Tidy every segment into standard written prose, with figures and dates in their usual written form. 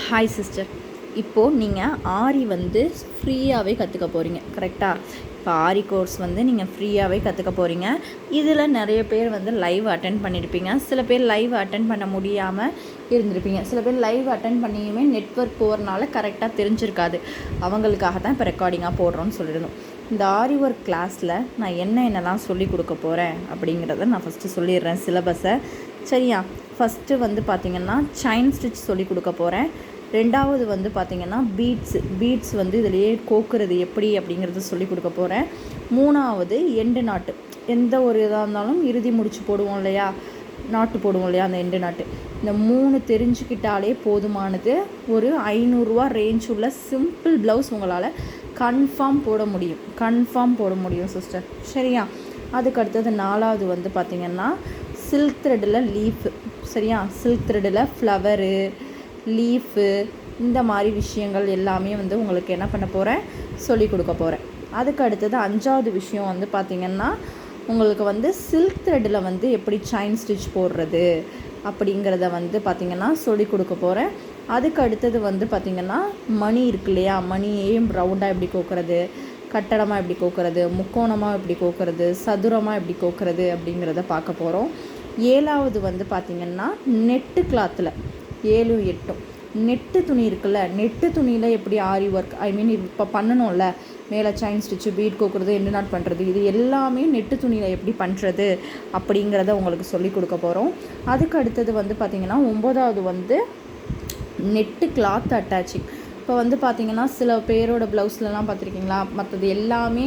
Hi sister, இப்போது நீங்கள் ஆரி வந்து ஃப்ரீயாகவே கற்றுக்க போகிறீங்க, கரெக்டாக? இப்போ ஆரி கோர்ஸ் வந்து நீங்கள் ஃப்ரீயாகவே கற்றுக்க போகிறீங்க. இதில் நிறைய பேர் வந்து லைவ் அட்டென்ட் பண்ணியிருப்பீங்க, சில பேர் லைவ் அட்டென்ட் பண்ண முடியாமல் இருந்திருப்பீங்க, சில பேர் லைவ் அட்டென்ட் பண்ணியுமே நெட்வொர்க் போகிறனால கரெக்டாக தெரிஞ்சிருக்காது. அவங்களுக்காக தான் இப்போ ரெக்கார்டிங்காக போடுறோன்னு சொல்லியிருந்தோம். இந்த ஆரி ஒர்க் கிளாஸில் நான் என்னென்னலாம் சொல்லிக் கொடுக்க போகிறேன் அப்படிங்கிறத நான் ஃபஸ்ட்டு சொல்லிடுறேன் சிலபஸை. சரியா? ஃபஸ்ட்டு வந்து பார்த்திங்கன்னா செயின் ஸ்டிச் சொல்லி கொடுக்க போகிறேன். ரெண்டாவது வந்து பார்த்திங்கன்னா பீட்ஸ் வந்து இதிலேயே கோக்குறது எப்படி அப்படிங்கிறத சொல்லி கொடுக்க போகிறேன். மூணாவது எண்டு நாட்டு, எந்த ஒரு இதாக இருந்தாலும் இறுதி முடிச்சு போடுவோம் இல்லையா, நாட்டு போடுவோம் இல்லையா, அந்த எண்டு நாட்டு. இந்த 3 தெரிஞ்சுக்கிட்டாலே போதுமானது. ஒரு 500 ரூபா ரேஞ்ச் உள்ள சிம்பிள் ப்ளவுஸ் உங்களால் கன்ஃபார்ம் போட முடியும் சிஸ்டர். சரியா? அதுக்கு அடுத்தது 4வது வந்து பார்த்திங்கன்னா சில்க் த்ரெட்டில் லீஃபு. சரியா? சில்க் த்ரெட்டில் ஃப்ளவரு, லீஃபு, இந்த மாதிரி விஷயங்கள் எல்லாமே வந்து உங்களுக்கு என்ன பண்ண போகிறேன், சொல்லி கொடுக்க போகிறேன். அதுக்கு அடுத்தது 5வது விஷயம் வந்து பார்த்திங்கன்னா உங்களுக்கு வந்து சில்க் த்ரெட்டில் வந்து எப்படி செயின் ஸ்டிச் போடுறது அப்படிங்கிறத வந்து பார்த்திங்கன்னா சொல்லி கொடுக்க போகிறேன். அதுக்கு அடுத்தது வந்து பார்த்திங்கன்னா மணி இருக்கு இல்லையா, மணியையும் ரவுண்டாக எப்படி கோக்குறது, கட்டடமாக எப்படி கோக்குறது, முக்கோணமாக எப்படி கோக்குறது, சதுரமாக எப்படி கோக்குறது அப்படிங்கிறத பார்க்க போகிறோம். 7வது வந்து பார்த்திங்கன்னா நெட்டு கிளாத்தில் 7, 8 நெட்டு துணி இருக்குல்ல, நெட்டு துணியில் எப்படி ஆரி ஒர்க், இப்போ பண்ணணும்ல, மேலே செயின் ஸ்டிச்சு, பீட் கோக்குறது, எண்டு நாட் பண்ணுறது, இது எல்லாமே நெட்டு துணியில் எப்படி பண்ணுறது அப்படிங்கிறத உங்களுக்கு சொல்லி கொடுக்க போகிறோம். அதுக்கு அடுத்தது வந்து பார்த்திங்கன்னா 9வது வந்து நெட்டு கிளாத் அட்டாச்சிங். இப்போ வந்து பார்த்திங்கன்னா சில பேரோட ப்ளவுஸ்லலாம் பார்த்துருக்கீங்களா, மற்றது எல்லாமே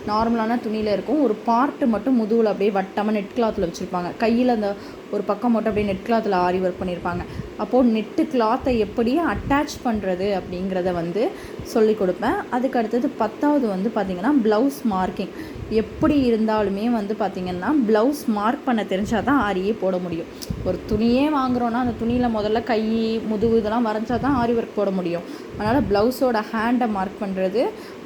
நார்மலான துணியில் இருக்கும், ஒரு பார்ட்டு மட்டும் முதுகில் அப்படியே வட்டமாக நெட் கிளாத்தில் வச்சுருப்பாங்க, கையில் அந்த ஒரு பக்கம் மட்டும் அப்படியே நெட் கிளாத்தில் ஆரி ஒர்க் பண்ணியிருப்பாங்க. அப்போது நெட்டு கிளாத்தை எப்படி அட்டாச் பண்ணுறது அப்படிங்கிறத வந்து சொல்லி கொடுப்பேன். அதுக்கு அடுத்தது 10வது வந்து பார்த்திங்கன்னா ப்ளவுஸ் மார்க்கிங். எப்படி இருந்தாலுமே வந்து பார்த்திங்கன்னா ப்ளவுஸ் மார்க் பண்ண தெரிஞ்சால் தான் ஆரியே போட முடியும். ஒரு துணியே வாங்குகிறோன்னா அந்த துணியில் முதல்ல கை, முதுகு இதெல்லாம் வரைஞ்சா தான் ஆரி ஒர்க் போட முடியும். அதனால் ப்ளவுஸோட ஹேண்டை மார்க் பண்ணுறது,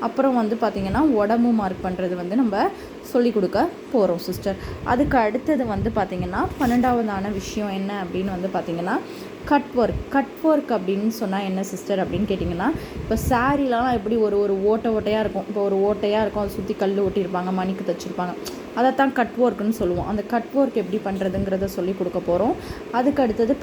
அப்புறம் வந்து பார்த்திங்கன்னா உடம்பு மார்க் பண்ணுறது வந்து நம்ம சொல்லி கொடுக்க போகிறோம் சிஸ்டர். அதுக்கு அடுத்தது வந்து பார்த்திங்கன்னா 12வதான விஷயம் என்ன அப்படின்னு வந்து பார்த்திங்கன்னா கட் ஒர்க் அப்படின்னு சொன்னால் என்ன சிஸ்டர் அப்படின்னு கேட்டிங்கன்னா, இப்போ சாரீலாம் எப்படி ஒரு ஓட்டையாக இருக்கும், இப்போ ஒரு ஓட்டையாக இருக்கும், அதை சுற்றி கல் ஒட்டியிருப்பாங்க, மணிக்கு தைச்சிருப்பாங்க, அதைத்தான் கட் ஒர்க்குன்னு சொல்லுவோம். அந்த கட் ஒர்க் எப்படி பண்ணுறதுங்கிறத சொல்லி கொடுக்க போகிறோம். அதுக்கு அடுத்தது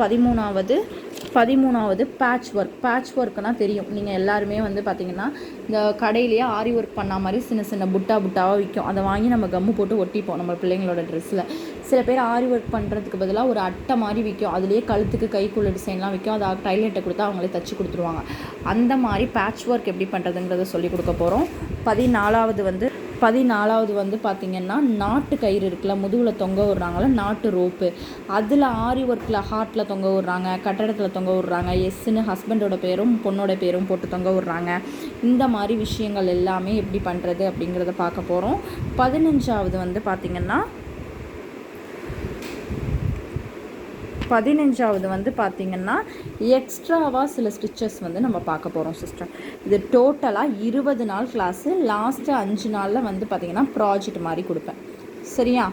13வது பேட்ச் ஒர்க்குனால் தெரியும், நீங்கள் எல்லாருமே வந்து பார்த்திங்கன்னா இந்த கடையிலேயே ஆரி ஒர்க் பண்ண மாதிரி சின்ன புட்டாவாக விற்கும், அதை வாங்கி நம்ம கம்மு போட்டு ஒட்டிப்போம் நம்ம பிள்ளைங்களோட ட்ரெஸ்ஸில். சில பேர் ஆரி ஒர்க் பண்ணுறதுக்கு பதிலாக ஒரு அட்டை மாதிரி விற்கும், அதுலேயே கழுத்துக்கு கைக்குள்ள டிசைன்லாம் விற்கும், அதை டைலர்கிட்ட கொடுத்தா அவங்களே தச்சு கொடுத்துருவாங்க. அந்த மாதிரி பேட்ச் ஒர்க் எப்படி பண்ணுறதுங்கிறத சொல்லி கொடுக்க போகிறோம். 14வது வந்து பார்த்திங்கன்னா நாட்டு கயிறு இருக்குல்ல, முதுகில் தொங்க விடுறாங்கள, நாட்டு ரோப்பு, அதில் ஆரி ஒர்க்கில் ஹார்ட்டில் தொங்க விடுறாங்க, கட்டடத்தில் தொங்க விடுறாங்க, எஸ்ன்னு ஹஸ்பண்டோட பேரும் பொண்ணோட பேரும் போட்டு தொங்க விடுறாங்க. இந்த மாதிரி விஷயங்கள் எல்லாமே எப்படி பண்ணுறது அப்படிங்கிறத பார்க்க போகிறோம். 15வது வந்து பார்த்திங்கன்னா எக்ஸ்ட்ராவாக சில ஸ்டிச்சஸ் வந்து நம்ம பார்க்க போகிறோம் சிஸ்டர். இது டோட்டலாக 20 நாள் கிளாஸு. லாஸ்ட்டு 5 நாளில் வந்து பார்த்திங்கன்னா ப்ராஜெக்ட் மாதிரி கொடுப்பேன். சரியா?